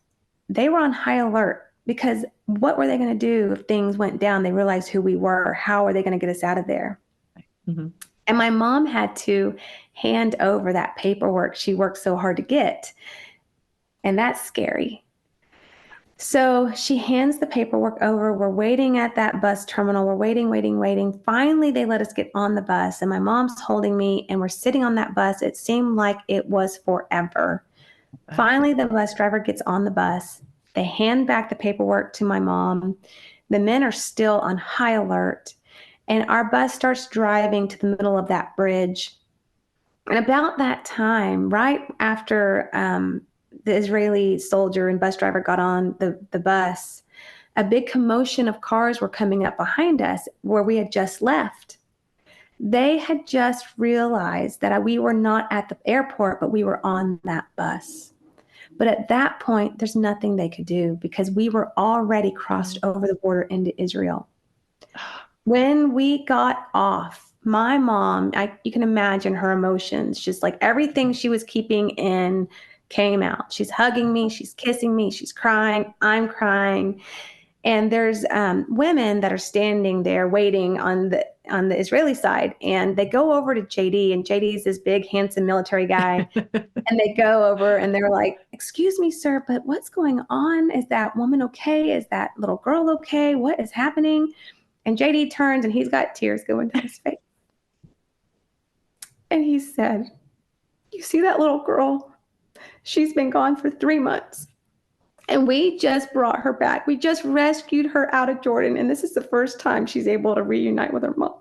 they were on high alert because what were they going to do if things went down? They realized who we were. How are they going to get us out of there? Mhm. And my mom had to hand over that paperwork she worked so hard to get. And that's scary. So she hands the paperwork over. We're waiting at that bus terminal. We're waiting, waiting, waiting. Finally, they let us get on the bus, and my mom's holding me, and we're sitting on that bus. It seemed like it was forever. Finally, the bus driver gets on the bus. They hand back the paperwork to my mom. The men are still on high alert, and our bus starts driving to the middle of that bridge. And about that time, right after the Israeli soldier and bus driver got on the bus, a big commotion of cars were coming up behind us where we had just left. They had just realized that we were not at the airport, but we were on that bus. But at that point, there's nothing they could do because we were already crossed over the border into Israel. When we got off, my mom, you can imagine her emotions, just like everything she was keeping in came out. She's hugging me, she's kissing me, she's crying, I'm crying. And there's women that are standing there waiting on the Israeli side, and they go over to JD, and JD is this big, handsome military guy, and they go over and they're like, "Excuse me, sir, but what's going on? Is that woman okay? Is that little girl okay? What is happening?" And JD turns and he's got tears going down his face. And he said, "You see that little girl? She's been gone for 3 months. And we just brought her back. We just rescued her out of Jordan. And this is the first time she's able to reunite with her mom."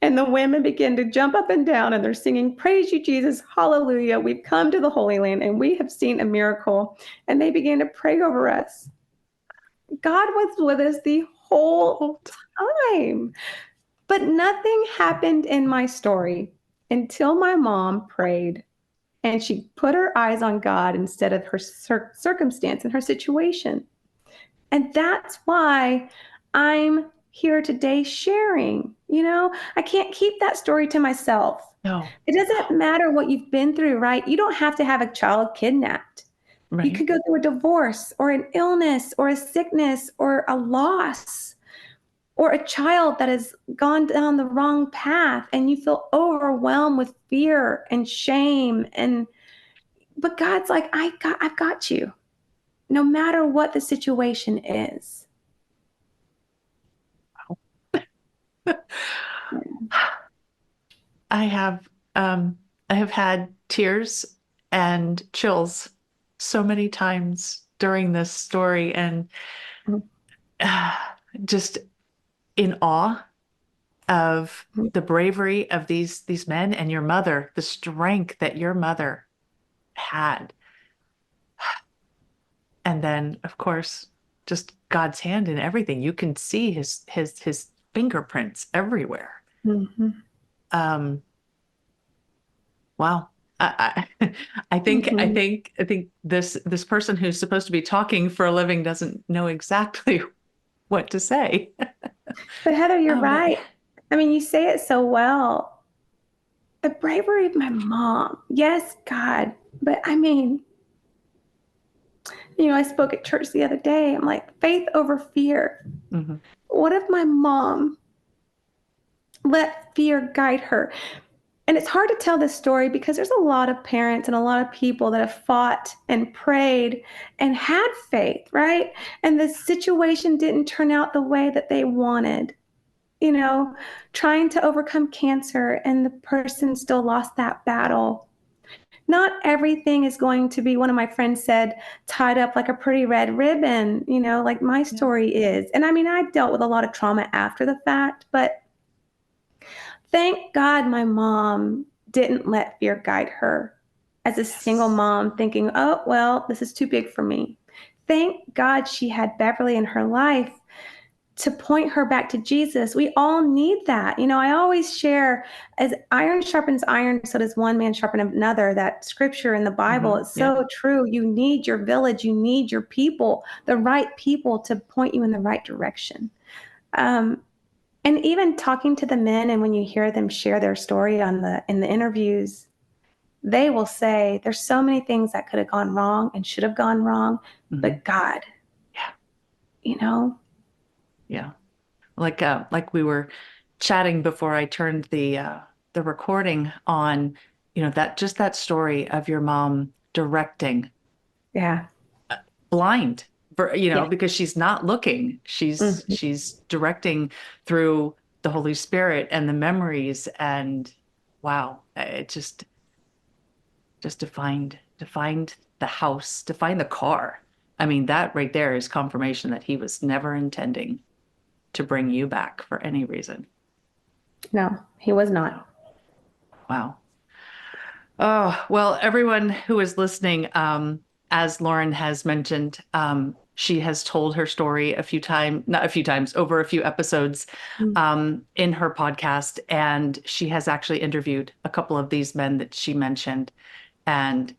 And the women begin to jump up and down and they're singing, "Praise you, Jesus. Hallelujah. We've come to the Holy Land and we have seen a miracle." And they began to pray over us. God was with us the whole time. But nothing happened in my story until my mom prayed and she put her eyes on God instead of her circumstance and her situation. And that's why I'm here today sharing. I can't keep that story to myself. No. It doesn't matter what you've been through, right? You don't have to have a child kidnapped. You Right. could go through a divorce or an illness or a sickness or a loss or a child that has gone down the wrong path and you feel overwhelmed with fear and shame. But God's like, I've got you no matter what the situation is. I have I have had tears and chills so many times during this story, and uh, just in awe of the bravery of these men and your mother, the strength that your mother had. And then, of course, just God's hand in everything. You can see his fingerprints everywhere. Mm-hmm. Um, wow. I think I Mm-hmm. think I think this person who's supposed to be talking for a living doesn't know exactly what to say. But Heather, you're But right. I mean, you say it so well. The bravery of my mom. Yes, God. But I mean, I spoke at church the other day. I'm like, faith over fear. mhm, What if my mom let fear guide her? And it's hard to tell this story because there's a lot of parents and a lot of people that have fought and prayed and had faith, right? And the situation didn't turn out the way that they wanted. Trying to overcome cancer and the person still lost that battle. Not everything is going to be, one of my friends said, tied up like a pretty red ribbon, like my yeah. story is. And I mean, I dealt with a lot of trauma after the fact, but thank God my mom didn't let fear guide her as a single Yes. mom thinking, "Oh, well, this is too big for me." Thank God she had Beverly in her life to point her back to Jesus. We all need that. I always share, as iron sharpens iron, so does one man sharpen another. That scripture in the Bible is Yeah. so true. You need your village, you need your people, the right people to point you in the right direction. Um, and even talking to the men, and when you hear them share their story in the interviews, they will say there's so many things that could have gone wrong and should have gone wrong, Mhm. but God, Yeah. you know, Yeah. Like we were chatting before I turned the the recording on, that just that story of your mom directing Yeah. blind, Yeah. because she's not looking. She's Mhm. she's directing through the Holy Spirit and the memories, and wow, it just to find the house, to find the car. I mean, that right there is confirmation that he was never intending to bring you back for any reason. No, he was not. Wow. Oh, well, everyone who is listening, as Lauren has mentioned, she has told her story a few times, not a few times, over a few episodes, Mm. in her podcast. And she has actually interviewed a couple of these men that she mentioned. And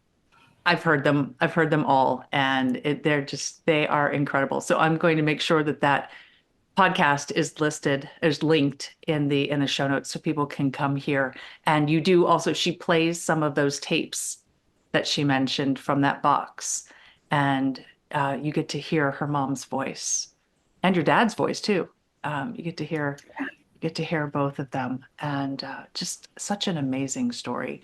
I've heard them all, and they are incredible. So I'm going to make sure that podcast is linked in the show notes so people can come here. And you do also, she plays some of those tapes that she mentioned from that box, and you get to hear her mom's voice and your dad's voice too. You get to hear both of them, and just such an amazing story.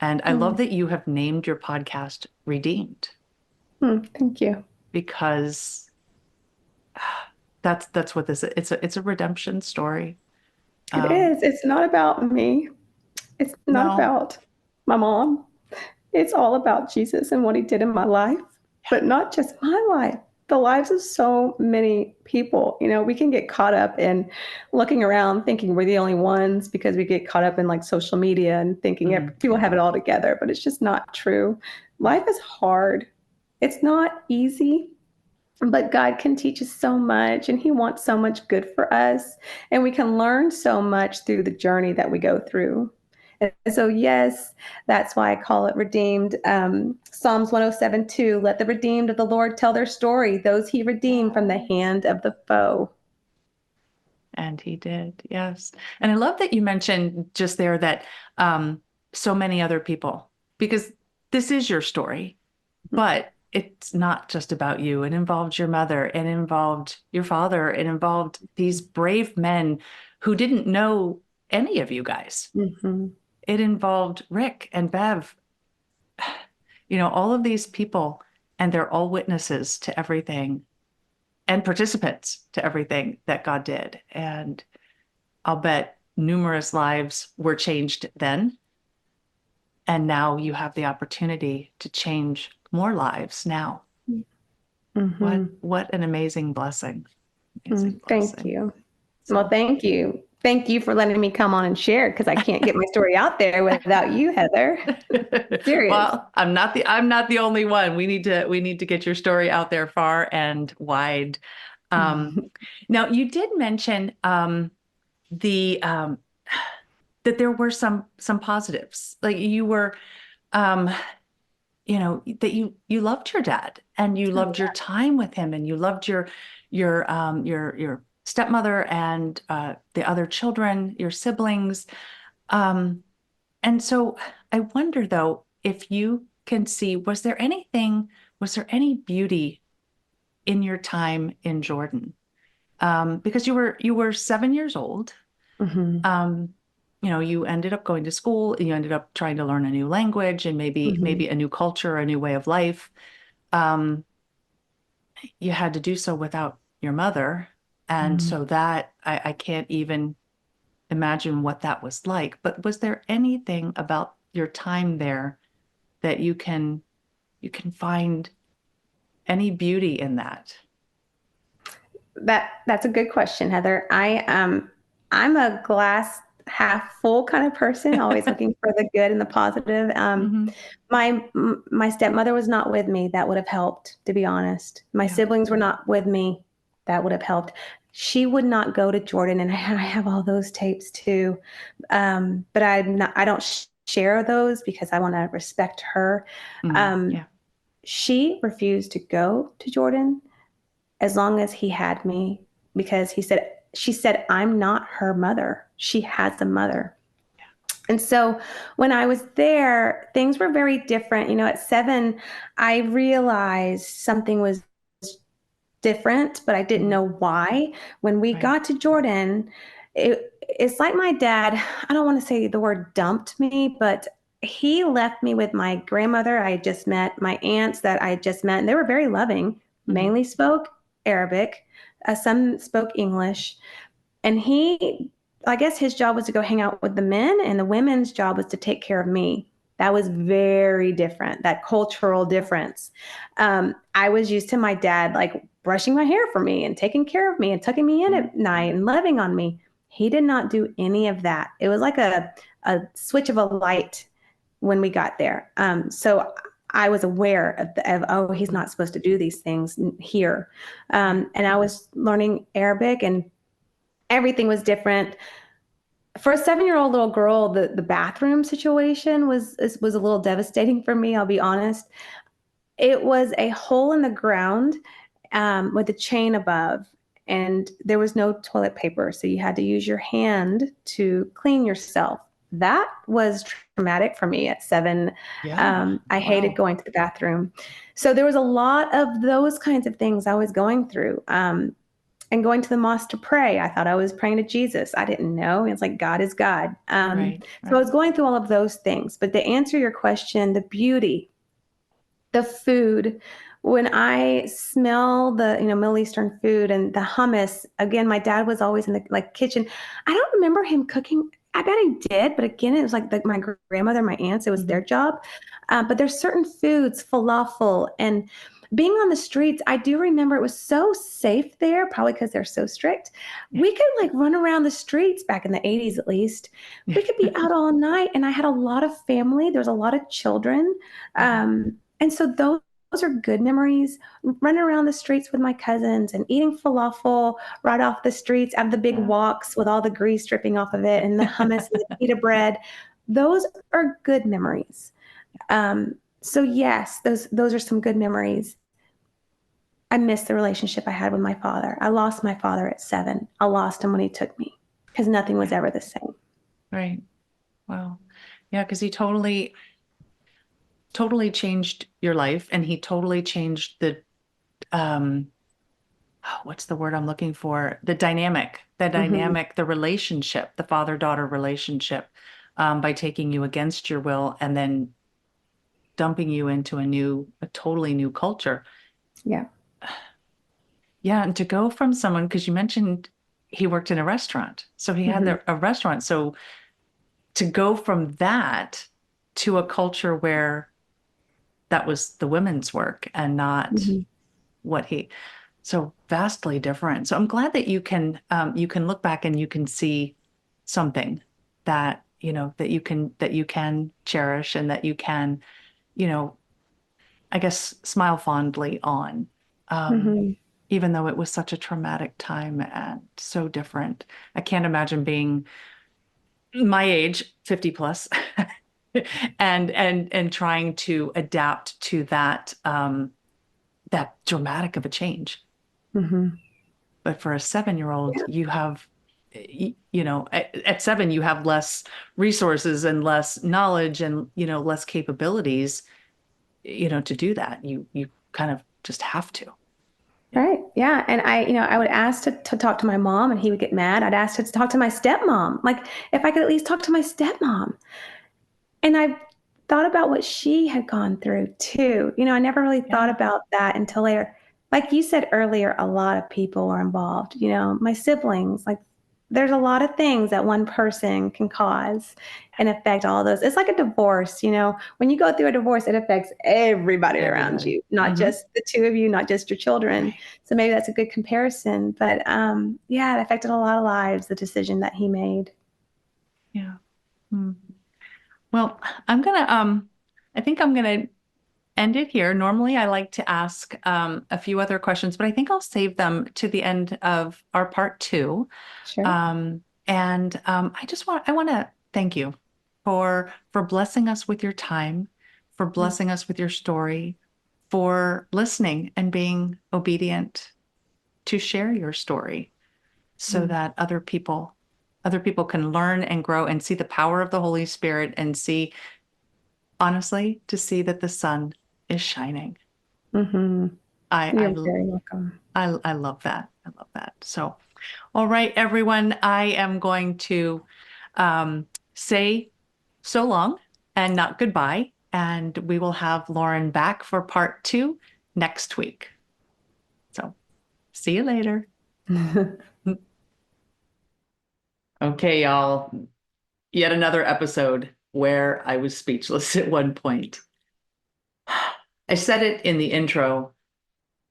And I love Mm. that you have named your podcast Redeemed, Thank you. because that's what this is. It's a redemption story. It Um, is. It's not about me. It's not no, about my mom. It's all about Jesus and what he did in my life, but not just my life, the lives of so many people. We can get caught up in looking around thinking we're the only ones because we get caught up in like social media and thinking mhm, people have it all together, but it's just not true. Life is hard. It's not easy. But God can teach us so much, and he wants so much good for us. And we can learn so much through the journey that we go through. And so, yes, that's why I call it redeemed. Psalms 107:2, let the redeemed of the Lord tell their story, those he redeemed from the hand of the foe. and he did, yes. And I love that you mentioned just there that, um, so many other people, because this is your story, but it's not just about you. It involved your mother, it involved your father, it involved these brave men who didn't know any of you guys. Mm-hmm. It involved Rick and Bev, all of these people, and they're all witnesses to everything and participants to everything that God did. And I'll bet numerous lives were changed then. And now you have the opportunity to change more lives now. What Mm-hmm. what an amazing blessing. Amazing Thank blessing. you. Well, So thank you. Thank you for letting me come on and share because I can't get my story out there without you, Heather. Serious. well, I'm not the only one. We need to get your story out there far and wide. Um, Now you did mention, the that there were some positives. Like you were, um, that you loved your dad, and you Oh, loved your time with him, and you loved your stepmother, and the other children, your siblings. Um, and so I wonder, though, if you can see, was there any beauty in your time in Jordan? Because you were 7 years old. mhm, Um, you ended up going to school, you ended up trying to learn a new language, and maybe mhm, a new culture, a new way of life. Um, you had to do so without your mother. And mhm. so that I can't even imagine what that was like. But was there anything about your time there that you can find any beauty in that? That's a good question, Heather. I'm a glass half full kind of person, always looking for the good and the positive. Hmm. My stepmother was not with me. That would have helped, to be honest. My Yeah. siblings were not with me. That would have helped. She would not go to Jordan, and I have all those tapes too. But I don't share those because I want to respect her. Um, Yeah. she refused to go to Jordan as long as he had me because she said I'm not her mother. She has a mother. And so when I was there, things were very different. At 7, I realized something was different, but I didn't Mhm. know why. When we Right. got to Jordan, it it's like my dad, I don't want to say the word dumped me, but he left me with my grandmother I had just met, my aunts that I had just met, and they were very loving, Mhm. mainly spoke Arabic. Some spoke English. And I guess his job was to go hang out with the men, and the women's job was to take care of me. That was very different, that cultural difference. I was used to my dad like brushing my hair for me and taking care of me and tucking me in Mhm. at night and loving on me. He did not do any of that. It was like a switch of a light when we got there. So I was aware oh, he's not supposed to do these things here. And I was learning Arabic, and everything was different. For a 7-year-old little girl, the bathroom situation was a little devastating for me, I'll be honest. It was a hole in the ground with a chain above, and there was no toilet paper, so you had to use your hand to clean yourself. That was traumatic for me at 7. Yeah. I hated Wow. going to the bathroom. So there was a lot of those kinds of things I was going through. And going to the mosque to pray. I thought I was praying to Jesus. I didn't know. It's like God is God. Right. So I Right. was going through all of those things. But to answer your question, the beauty, the food, when I smell the Middle Eastern food and the hummus, again, my dad was always in the like kitchen. I don't remember him cooking. I bet he did, but again, it was like my grandmother, my aunts, it was Mhm. their job. But there's certain foods, falafel, and being on the streets, I do remember it was so safe there, probably because they're so strict. Yeah. We could like run around the streets back in the 80s at least. We could be out all night, and I had a lot of family. There was a lot of children. Mhm. And so those are good memories. Running around the streets with my cousins and eating falafel right off the streets, at the big Yeah. walks with all the grease dripping off of it, and the hummus and the pita bread. Those are good memories. So yes, those are some good memories. I miss the relationship I had with my father. I lost my father at 7. I lost him when he took me because nothing was ever the same. Right. Wow. Yeah, because he totally changed your life, and he totally changed the um what's the word I'm looking for? Hmm. The relationship, the father-daughter relationship, by taking you against your will and then dumping you into a totally new culture. Yeah. Yeah, and to go from someone, because you mentioned he worked in a restaurant, so he had Hmm. a restaurant. So to go from that to a culture where that was the women's work and not Hmm. what he, so vastly different. So I'm glad that you can look back and you can see something that that you can cherish, and that you can, you know, I guess smile fondly on, um, Hmm. even though it was such a traumatic time and so different. I can't imagine being my age, 50 plus, and trying to adapt to that dramatic of a change. Hmm. But for a 7-year-old, Yeah. you have, at 7, you have less resources and less knowledge and, less capabilities, to do that. You kind of just have to. Yeah. Right. Yeah. And I would ask to talk to my mom and he would get mad. I'd ask to talk to my stepmom. Like if I could at least talk to my stepmom. And I thought about what she had gone through too. I never really thought Yeah. about that until later. Like you said earlier, a lot of people were involved. My siblings, like there's a lot of things that one person can cause and affect all those. It's like a divorce. When you go through a divorce, it affects everybody around Everybody. you, not Hmm. just the two of you, not just your children. Right. So maybe that's a good comparison. But yeah, it affected a lot of lives, the decision that he made. Yeah. Mm. Well, I think I'm gonna end it here. Normally, I like to ask a few other questions, but I think I'll save them to the end of our part two. Sure. And I want to thank you for blessing us with your time, for blessing us with your story, for listening and being obedient to share your story, so Mm-hmm. that other people can learn and grow and see the power of the Holy Spirit, and see, honestly, to see that the sun is shining. Mm-hmm. I You're I very welcome. I love that. I love that. So All right, everyone, I am going to say so long and not goodbye. And we will have Lauren back for part 2 next week. So see you later. Okay, y'all. Yet another episode where I was speechless at one point. I said it in the intro,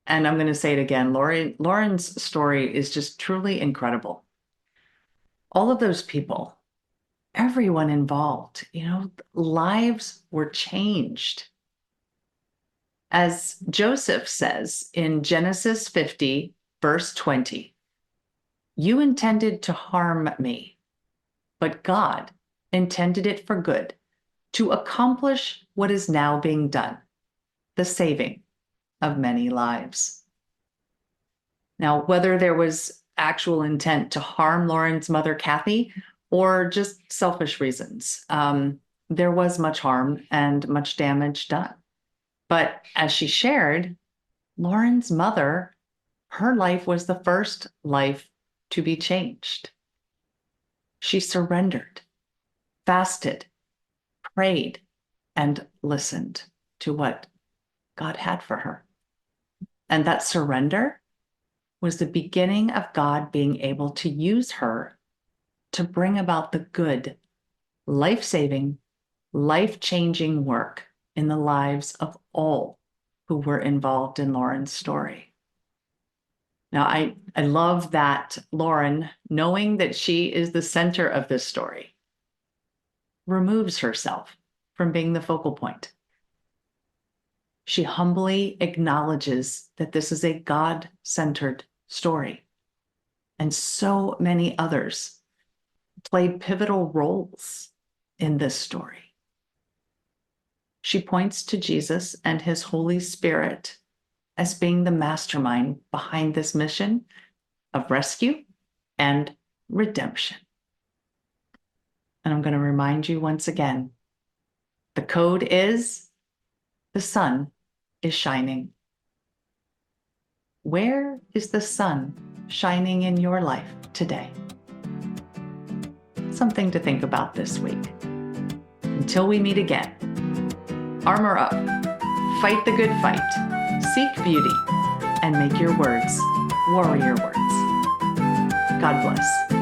and I'm going to say it again. Lauren's story is just truly incredible. All of those people, everyone involved, lives were changed. As Joseph says in Genesis 50, verse 20, you intended to harm me, but God intended it for good, to accomplish what is now being done, the saving of many lives. Now, whether there was actual intent to harm Lauren's mother, Kathy, or just selfish reasons, there was much harm and much damage done. But as she shared, Lauren's mother, her life was the first life to be changed. She surrendered, fasted, prayed, and listened to what God had for her. And that surrender was the beginning of God being able to use her to bring about the good, life-saving, life-changing work in the lives of all who were involved in Lauren's story. Now, I love that Lauren, knowing that she is the center of this story, removes herself from being the focal point. She humbly acknowledges that this is a God-centered story, and so many others played pivotal roles in this story. She points to Jesus and his Holy Spirit as being the mastermind behind this mission of rescue and redemption. And I'm going to remind you once again, the code is the sun is shining. Where is the sun shining in your life today? Something to think about this week. Until we meet again, armor up, fight the good fight, seek beauty, and make your words warrior words. God bless.